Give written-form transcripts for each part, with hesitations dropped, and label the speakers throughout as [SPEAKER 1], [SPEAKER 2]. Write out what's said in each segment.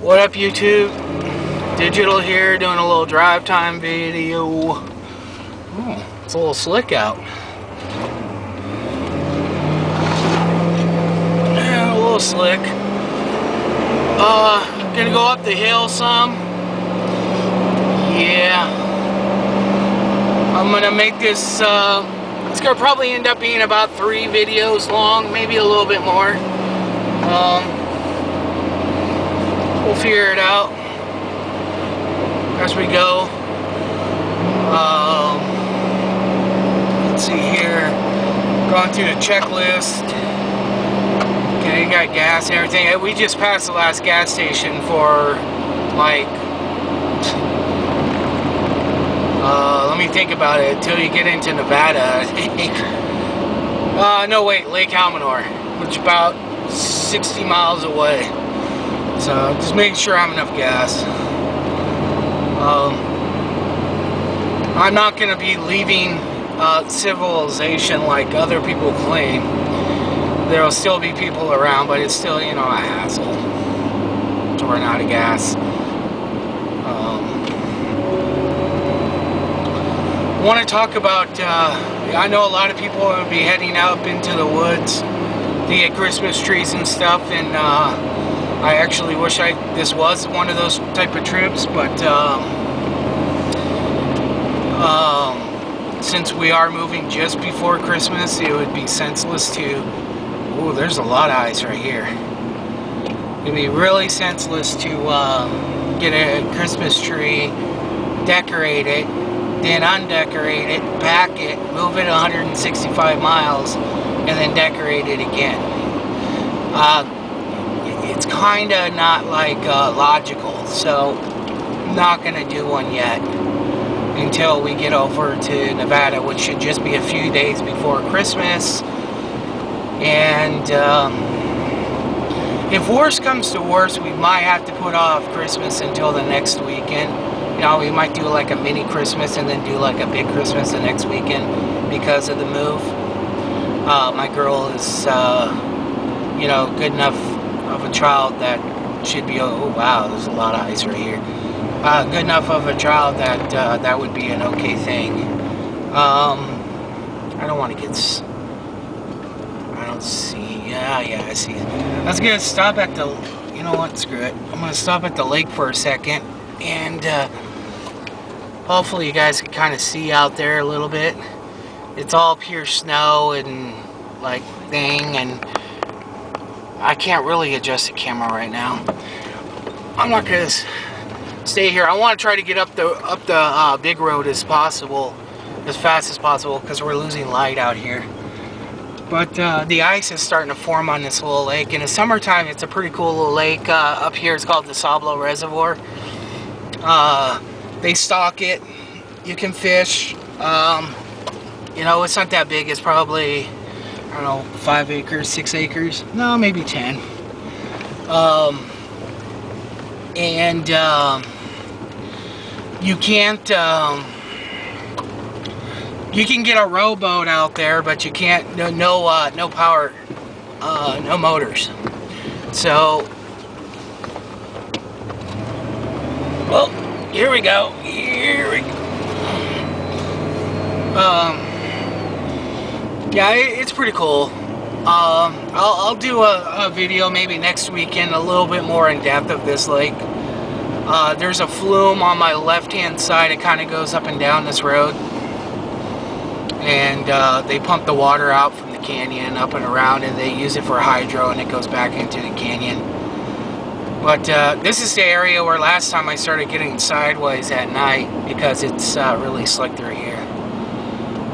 [SPEAKER 1] What up, YouTube? Digital here, doing a little drive time video. Oh, it's a little slick out. Yeah, a little slick. Gonna go up the hill some. Yeah. I'm gonna make this, it's gonna probably end up being about 3 videos long, maybe a little bit more. We'll figure it out as we go. Let's see here. Going through the checklist. Okay, you got gas and everything. We just passed the last gas station for like, let me think about it until you get into Nevada, I think. No, wait, Lake Almanor, which is about 60 miles away. So just making sure I have enough gas. I'm not going to be leaving civilization like other people claim. There will still be people around, but it's still, you know, a hassle to run out of gas. I want to talk about, I know a lot of people will be heading up into the woods to get Christmas trees and stuff, and I actually wish this was one of those type of trips, but since we are moving just before Christmas, it would be senseless to, ooh, there's a lot of ice right here. It would be really senseless to get a Christmas tree, decorate it, then undecorate it, pack it, move it 165 miles, and then decorate it again. It's kind of not like logical, so not going to do one yet until we get over to Nevada, which should just be a few days before Christmas. And if worse comes to worse, we might have to put off Christmas until the next weekend. You know, we might do like a mini Christmas and then do like a big Christmas the next weekend because of the move. My girl is, you know, good enough of a child that should be, oh wow, there's a lot of ice right here. Good enough of a child that that would be an okay thing. I don't want to get, I don't see, yeah, I see it. I was going to stop at the, you know what, screw it. I'm going to stop at the lake for a second, and hopefully you guys can kind of see out there a little bit. It's all pure snow and like thing, and I can't really adjust the camera right now. I'm not going to stay here. I want to try to get up the big road as possible, as fast as possible, because we're losing light out here. But the ice is starting to form on this little lake. In the summertime, it's a pretty cool little lake up here. It's called the Sablo Reservoir. They stock it. You can fish. You know, it's not that big. It's probably, I don't know, 5 acres, 6 acres. No, maybe 10. You can't, you can get a rowboat out there, but you can't, no power, no motors. So, well, here we go. Yeah, it's pretty cool. I'll do a video maybe next weekend, a little bit more in depth of this lake. There's a flume on my left-hand side. It kind of goes up and down this road. And they pump the water out from the canyon up and around, and they use it for hydro, and it goes back into the canyon. But this is the area where last time I started getting sideways at night because it's really slick through here.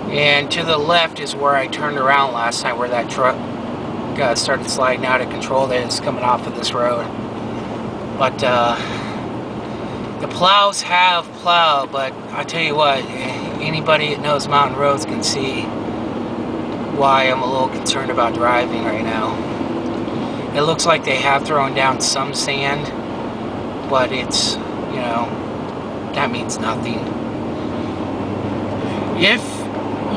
[SPEAKER 1] And to the left is where I turned around last time, where that truck started sliding out of control that is coming off of this road. But the plows have plowed, but I tell you what, anybody that knows mountain roads can see why I'm a little concerned about driving right now. It looks like they have thrown down some sand, but it's, you know, that means nothing. If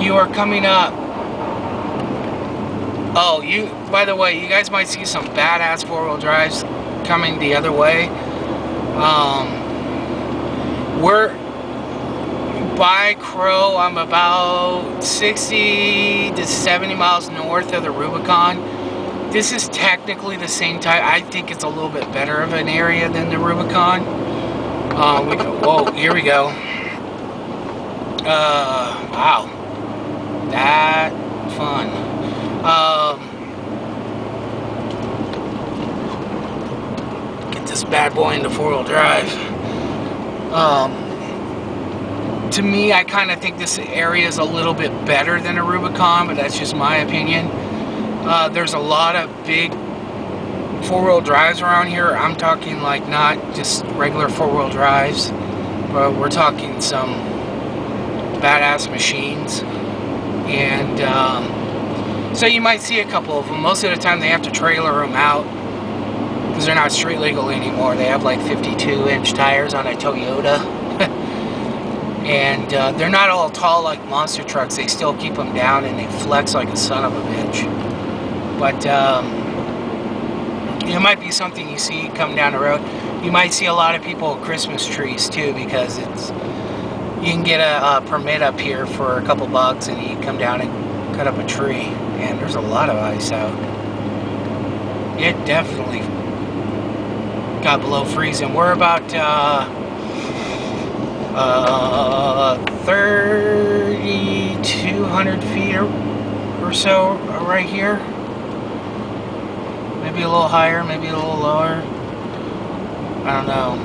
[SPEAKER 1] you are coming up, oh, by the way, you guys might see some badass four-wheel drives coming the other way. We're by Crow. I'm about 60 to 70 miles north of the Rubicon. This is technically the same type. I think it's a little bit better of an area than the Rubicon. Whoa, here we go. Wow. That fun. Get this bad boy into four-wheel drive. To me, I kind of think this area is a little bit better than a Rubicon, but that's just my opinion. There's a lot of big four-wheel drives around here. I'm talking like not just regular four-wheel drives, but we're talking some badass machines. And so you might see a couple of them. Most of the time they have to trailer them out because they're not street legal anymore. They have like 52-inch tires on a Toyota. And they're not all tall like monster trucks. They still keep them down and they flex like a son of a bitch. But it might be something you see come down the road. You might see a lot of people with Christmas trees too, because you can get a permit up here for a couple bucks and you come down and cut up a tree. And there's a lot of ice out. It definitely got below freezing. We're about 3,200 feet or so right here. Maybe a little higher, maybe a little lower. I don't know.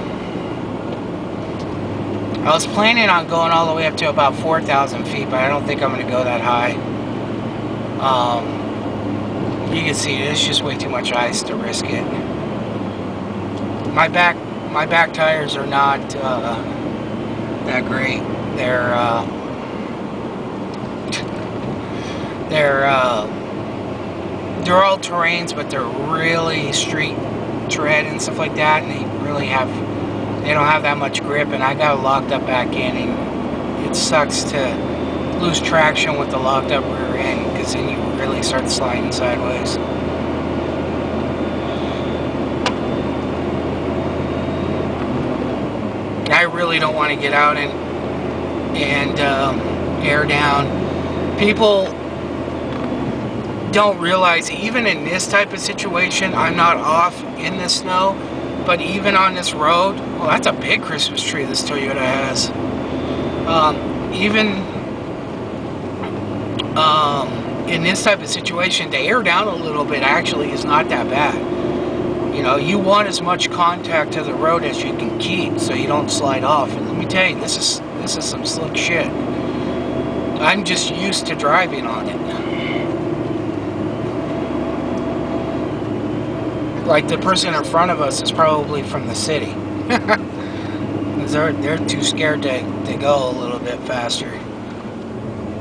[SPEAKER 1] I was planning on going all the way up to about 4,000 feet, but I don't think I'm going to go that high. You can see it's just way too much ice to risk it. My back tires are not that great. They're all terrains, but they're really street tread and stuff like that, and they don't have that much grip. And I got locked up back in, and it sucks to lose traction with the locked up rear end, because then you really start sliding sideways. I really don't want to get out and air down. People don't realize, even in this type of situation, I'm not off in the snow, but even on this road, well, that's a big Christmas tree this Toyota has. Even in this type of situation, to air down a little bit actually is not that bad. You know, you want as much contact to the road as you can keep so you don't slide off. And let me tell you, this is some slick shit. I'm just used to driving on it. Like the person in front of us is probably from the city. they're too scared to go a little bit faster.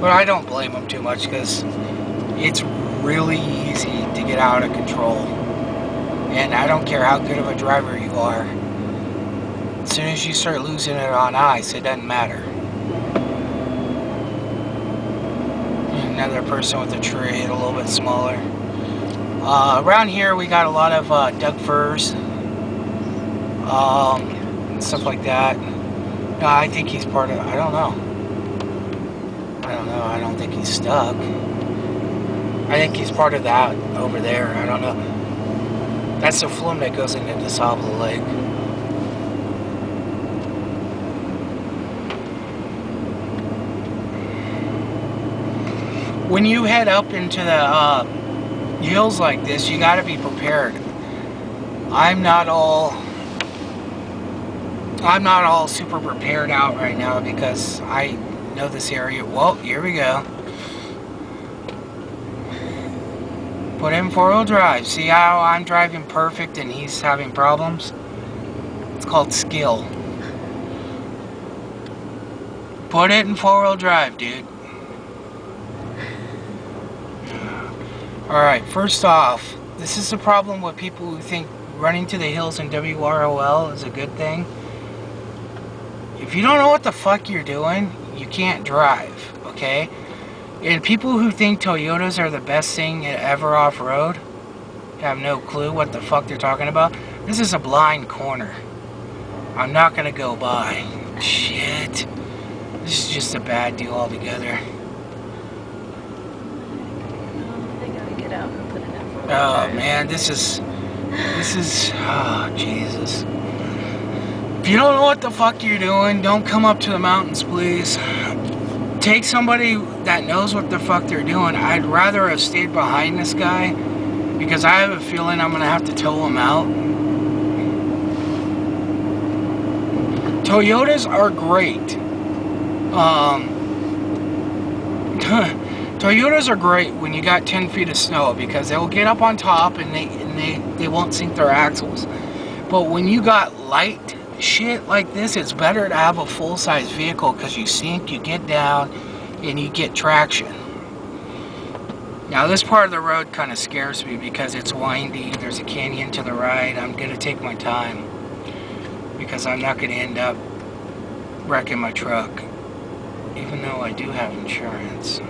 [SPEAKER 1] But I don't blame them too much, because it's really easy to get out of control. And I don't care how good of a driver you are. As soon as you start losing it on ice, it doesn't matter. Another person with a tree, a little bit smaller. Around here we got a lot of Doug firs, and stuff like that. No, I think he's part of, I don't know, I don't think he's stuck. I think he's part of that over there, I don't know. That's the flume that goes into DeSable Lake. When you head up into the hills like this, you got to be prepared. I'm not all super prepared out right now, because I know this area. Well, here we go. Put in four-wheel drive. See how I'm driving perfect and he's having problems? It's called skill. Put it in four-wheel drive, dude. Alright, first off, this is the problem with people who think running to the hills in WROL is a good thing. If you don't know what the fuck you're doing, you can't drive, okay? And people who think Toyotas are the best thing ever off-road have no clue what the fuck they're talking about. This is a blind corner. I'm not gonna go by. Shit. This is just a bad deal altogether.
[SPEAKER 2] They gotta get out and put it in for
[SPEAKER 1] Oh man, this is, oh Jesus. If you don't know what the fuck you're doing, don't come up to the mountains, please. Take somebody that knows what the fuck they're doing. I'd rather have stayed behind this guy because I have a feeling I'm gonna have to tow him out. Toyotas are great. Toyotas are great when you got 10 feet of snow because they'll get up on top and they won't sink their axles. But when you got light shit like this, it's better to have a full-size vehicle because you sink, you get down, and you get traction. Now this part of the road kind of scares me because it's windy, there's a canyon to the right. I'm going to take my time because I'm not going to end up wrecking my truck, even though I do have insurance.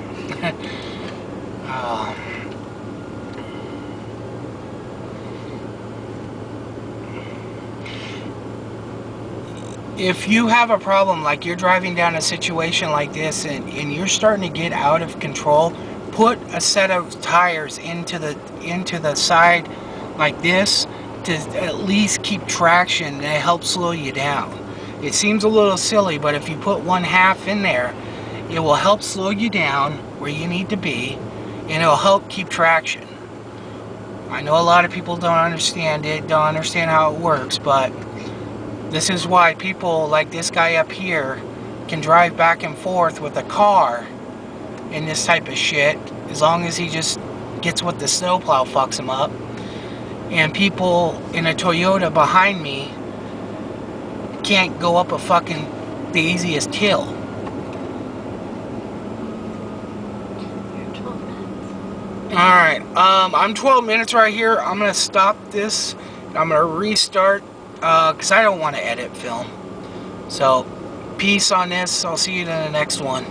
[SPEAKER 1] If you have a problem, like you're driving down a situation like this and you're starting to get out of control, put a set of tires into the side like this to at least keep traction and help slow you down. It seems a little silly, but if you put 1/2 in there, it will help slow you down where you need to be, and it will help keep traction. I know a lot of people don't understand it, don't understand how it works, but this is why people like this guy up here can drive back and forth with a car in this type of shit, as long as he just gets what the snowplow fucks him up. And people in a Toyota behind me can't go up the easiest hill. Alright, I'm 12 minutes right here. I'm going to stop this. I'm going to restart because I don't want to edit film. So, peace on this. I'll see you in the next one.